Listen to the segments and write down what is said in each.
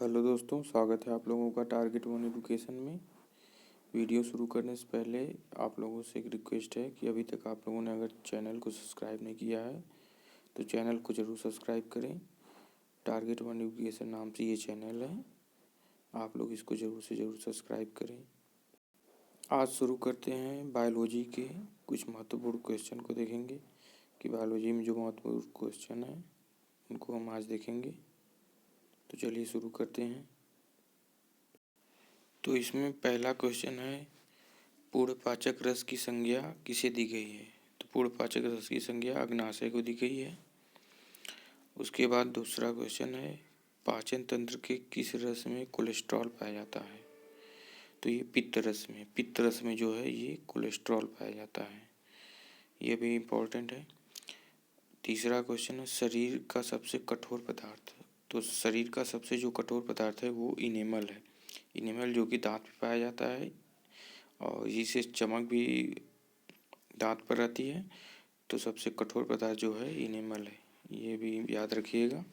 Hello दोस्तों, स्वागत है आप लोगों का टारगेट वन एजुकेशन में। वीडियो शुरू करने से पहले आप लोगों से एक रिक्वेस्ट है कि अभी तक आप लोगों ने अगर चैनल को सब्सक्राइब नहीं किया है तो चैनल को ज़रूर सब्सक्राइब करें। टारगेट वन एजुकेशन नाम से ये चैनल है, आप लोग इसको ज़रूर से ज़रूर सब्सक्राइब करें। आज शुरू करते हैं बायोलॉजी के कुछ महत्वपूर्ण क्वेश्चन को देखेंगे कि बायोलॉजी में जो महत्वपूर्ण क्वेश्चन है उनको हम आज देखेंगे। तो चलिए शुरू करते हैं। तो इसमें पहला क्वेश्चन है, पूर्णपाचक रस की संज्ञा किसे दी गई है? तो पूर्णपाचक रस की संज्ञा अग्नाशय को दी गई है। उसके बाद दूसरा क्वेश्चन है, पाचन तंत्र के किस रस में कोलेस्ट्रॉल पाया जाता है? तो ये पित्त रस में जो है ये कोलेस्ट्रॉल पाया जाता है। ये भी इम्पोर्टेंट है। तीसरा क्वेश्चन है, शरीर का सबसे कठोर पदार्थ। तो शरीर का सबसे जो कठोर पदार्थ है वो इनेमल है। इनेमल जो कि दांत पे पाया जाता है और इसे चमक भी दांत पर रहती है। तो सबसे कठोर पदार्थ जो है इनेमल है, ये भी याद रखिएगा।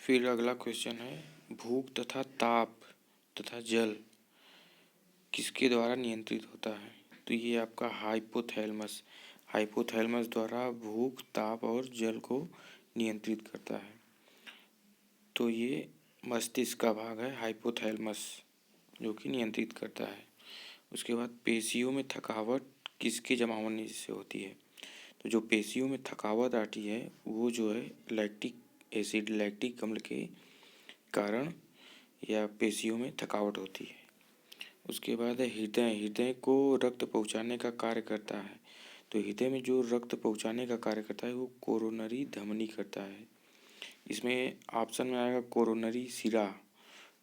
फिर अगला क्वेश्चन है, भूख तथा ताप तथा जल किसके द्वारा नियंत्रित होता है? तो ये आपका हाइपोथैलेमस द्वारा भूख, ताप और जल को नियंत्रित करता है। तो ये मस्तिष्क का भाग है हाइपोथैलेमस, जो कि नियंत्रित करता है। उसके बाद पेशियों में थकावट किसके जमा होने से होती है? तो जो पेशियों में थकावट आती है वो जो है लैक्टिक अम्ल के कारण या पेशियों में थकावट होती है। उसके बाद है हृदय को रक्त पहुंचाने का कार्य करता है। तो हृदय में जो रक्त पहुंचाने का कार्य करता है वो कोरोनरी धमनी करता है। इसमें ऑप्शन में आएगा कोरोनरी सिरा।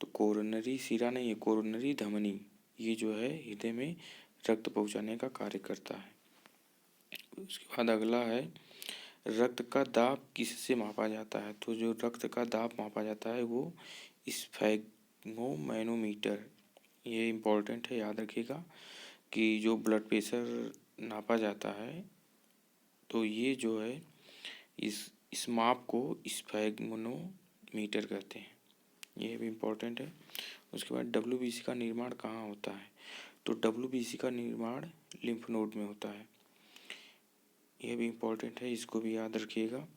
तो कोरोनरी सिरा नहीं है, कोरोनरी धमनी, ये जो है हृदय में रक्त पहुंचाने का कार्य करता है। उसके बाद अगला है, रक्त का दाब किससे मापा जाता है? तो जो रक्त का दाब मापा जाता है वो स्फैग्मोमैनोमीटर, ये इम्पोर्टेंट है, याद रखिएगा कि जो ब्लड प्रेशर नापा जाता है तो ये जो है इस माप को स्फैग्मोमीटर कहते हैं, ये भी इम्पोर्टेंट है। उसके बाद WBC का निर्माण कहाँ होता है? तो WBC का निर्माण लिम्फ नोड में होता है, यह भी इम्पोर्टेंट है, इसको भी याद रखिएगा।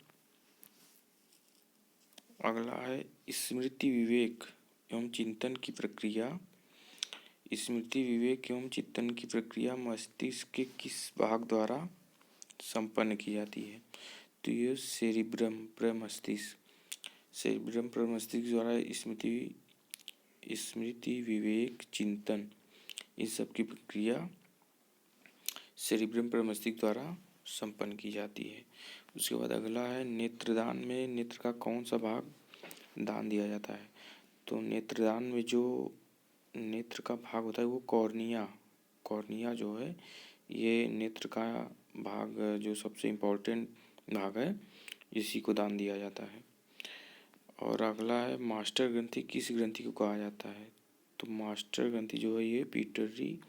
अगला है, स्मृति विवेक एवं चिंतन की प्रक्रिया। स्मृति विवेक एवं चिंतन की प्रक्रिया मस्तिष्क के किस भाग द्वारा संपन्न की जाती है? तो ये सेरिब्रम प्रमस्तिष्क द्वारा स्मृति विवेक चिंतन इस सब की प्रक्रिया सेरिब्रम प्रमस्तिष्क द्वारा संपन्न की जाती है। उसके बाद अगला है, नेत्रदान में नेत्र का कौन सा भाग दान दिया जाता है? तो नेत्रदान में जो नेत्र का भाग होता है वो कॉर्निया जो है ये नेत्र का भाग जो सबसे इम्पोर्टेंट भाग है, इसी को दान दिया जाता है। और अगला है, मास्टर ग्रंथि किस ग्रंथि को कहा जाता है? तो मास्टर ग्रंथि जो है ये पिट्यूटरी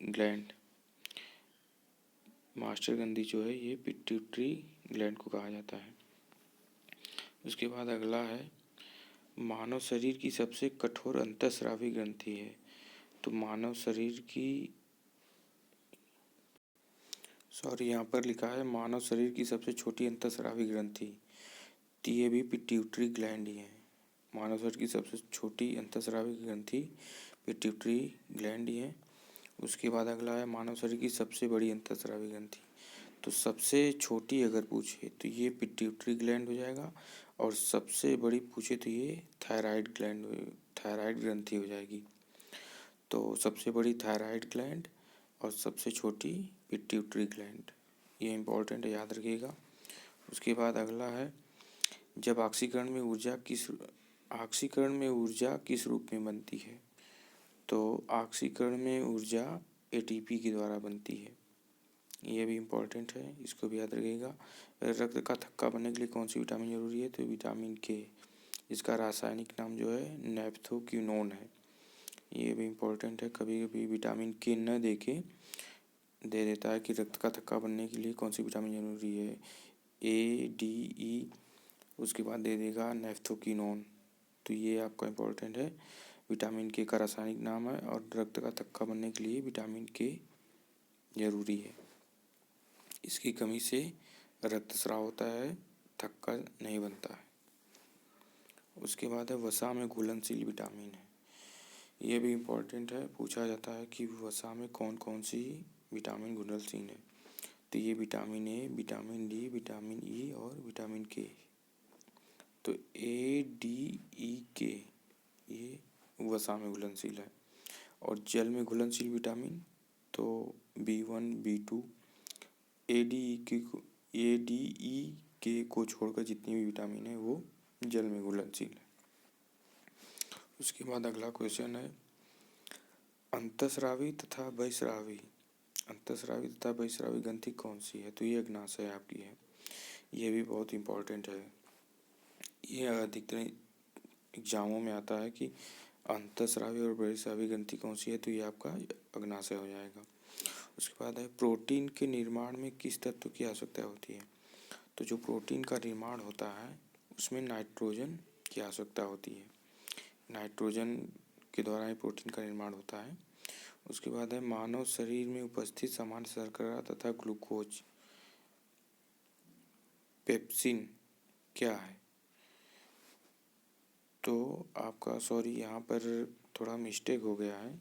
ग्लैंड, मास्टर ग्रंथि जो है ये पिट्यूटरी ग्लैंड को कहा जाता है। उसके बाद अगला है, मानव शरीर की सबसे कठोर अंतःस्रावी ग्रंथि है। तो यहाँ पर लिखा है मानव शरीर की सबसे छोटी अंतःस्रावी ग्रंथि, तो ये भी पिट्यूटरी ग्लैंड ही है। मानव शरीर की सबसे छोटी अंतःस्रावी ग्रंथि पिट्यूटरी ग्लैंड ही है। उसके बाद अगला है, मानव शरीर की सबसे बड़ी अंतःस्रावी ग्रंथि। तो सबसे छोटी अगर पूछे तो ये पिट्यूटरी ग्लैंड हो जाएगा, और सबसे बड़ी पूछे तो ये थायराइड ग्रंथि हो जाएगी। तो सबसे बड़ी थायराइड ग्लैंड और सबसे छोटी पिट्यूटरी ग्लैंड, ये इम्पोर्टेंट है, याद रखिएगा। उसके बाद अगला है, जब ऑक्सीकरण में ऊर्जा किस रूप में बनती है? तो ऑक्सीकरण में ऊर्जा ATP के द्वारा बनती है, ये भी इम्पोर्टेंट है, इसको भी याद रखिएगा। रक्त का थक्का बनने के लिए कौन सी विटामिन जरूरी है? तो विटामिन K, इसका रासायनिक नाम जो है नैप्थोक्विनोन है, ये भी इम्पोर्टेंट है। कभी कभी विटामिन K न देके दे देता है कि रक्त का थक्का बनने के लिए कौन सी विटामिन जरूरी है, ए, डी, ई। उसके बाद दे देगा नेफ्थोकिनोन। तो ये आपका इम्पोर्टेंट है। विटामिन के का रासायनिक नाम है और रक्त का थक्का बनने के लिए विटामिन के जरूरी है। इसकी कमी से रक्तस्राव होता है, थक्का नहीं बनता है। उसके बाद है वसा में घुलनशील विटामिन है। ये भी इम्पोर्टेंट है, पूछा जाता है कि वसा में कौन कौन सी विटामिन घुलनशील है। तो ये vitamin A, vitamin D, vitamin E और विटामिन के। तो ए, डी, ई, के ये वसा में घुलनशील है। और जल में घुलनशील विटामिन तो B1, B2, ए, डी, ई, के को छोड़कर जितनी भी विटामिन है वो जल में घुलनशील है। उसके बाद अगला क्वेश्चन है अंतःस्रावी तथा बहिस्रावी। अंतःस्रावी तथा बहिस्रावी ग्रंथि कौन सी है? तो ये अग्नाशय आपकी है। ये भी बहुत इम्पोर्टेंट है। ये अधिकतर एग्जामों में आता है कि अंतःस्रावी और बहिस्रावी ग्रंथि कौन सी है, तो ये आपका अग्नाशय हो जाएगा। उसके बाद है प्रोटीन के निर्माण में किस तत्व की आवश्यकता होती है? तो जो प्रोटीन का निर्माण होता है उसमें नाइट्रोजन की आवश्यकता होती है। नाइट्रोजन के द्वारा ही प्रोटीन का निर्माण होता है। उसके बाद है मानव शरीर में उपस्थित सामान्य शर्करा तथा ग्लूकोज पेप्सिन क्या है? तो आपका यहाँ पर थोड़ा मिस्टेक हो गया है।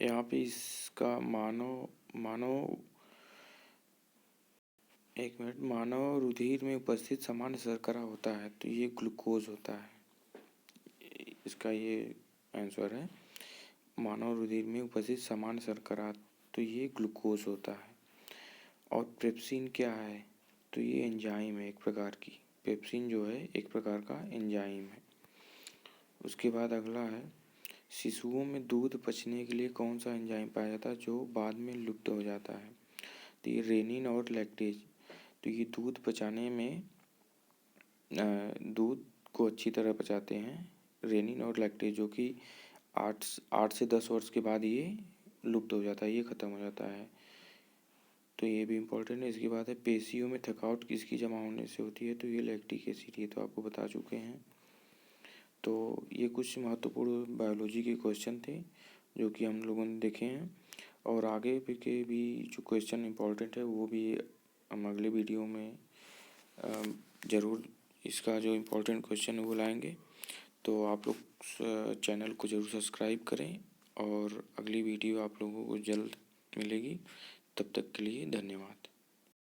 यहाँ पे इसका मानव रुधिर में उपस्थित सामान्य शर्करा होता है, तो ये ग्लूकोज होता है। इसका ये आंसर है। मानव रुधिर में उपस्थित सामान्य शर्करा, तो ये ग्लूकोज होता है। और पेप्सिन क्या है? तो ये एंजाइम है एक प्रकार की। पेप्सिन जो है एक प्रकार का एंजाइम है। उसके बाद अगला है शिशुओं में दूध पचने के लिए कौन सा एंजाइम पाया जाता है जो बाद में लुप्त हो जाता है? तो ये रेनिन और लैक्टेज। तो ये दूध पचाने में दूध को अच्छी तरह पचाते हैं रेनिन और लैक्टेज, जो कि 8 से 10 वर्ष के बाद ये लुप्त हो जाता है, ये ख़त्म हो जाता है। तो ये भी इम्पोर्टेंट है। इसके बाद है पेशियों में थकावट किसकी जमा होने से होती है? तो ये लैक्टिक एसिड, ये तो आपको बता चुके हैं। तो ये कुछ महत्वपूर्ण बायोलॉजी के क्वेश्चन थे जो कि हम लोगों ने देखे हैं। और आगे के भी जो क्वेश्चन इम्पोर्टेंट है वो भी हम अगले वीडियो में ज़रूर इसका जो इम्पोर्टेंट क्वेश्चन है वो लाएंगे। तो आप लोग चैनल को ज़रूर सब्सक्राइब करें और अगली वीडियो आप लोगों को जल्द मिलेगी। तब तक के लिए धन्यवाद।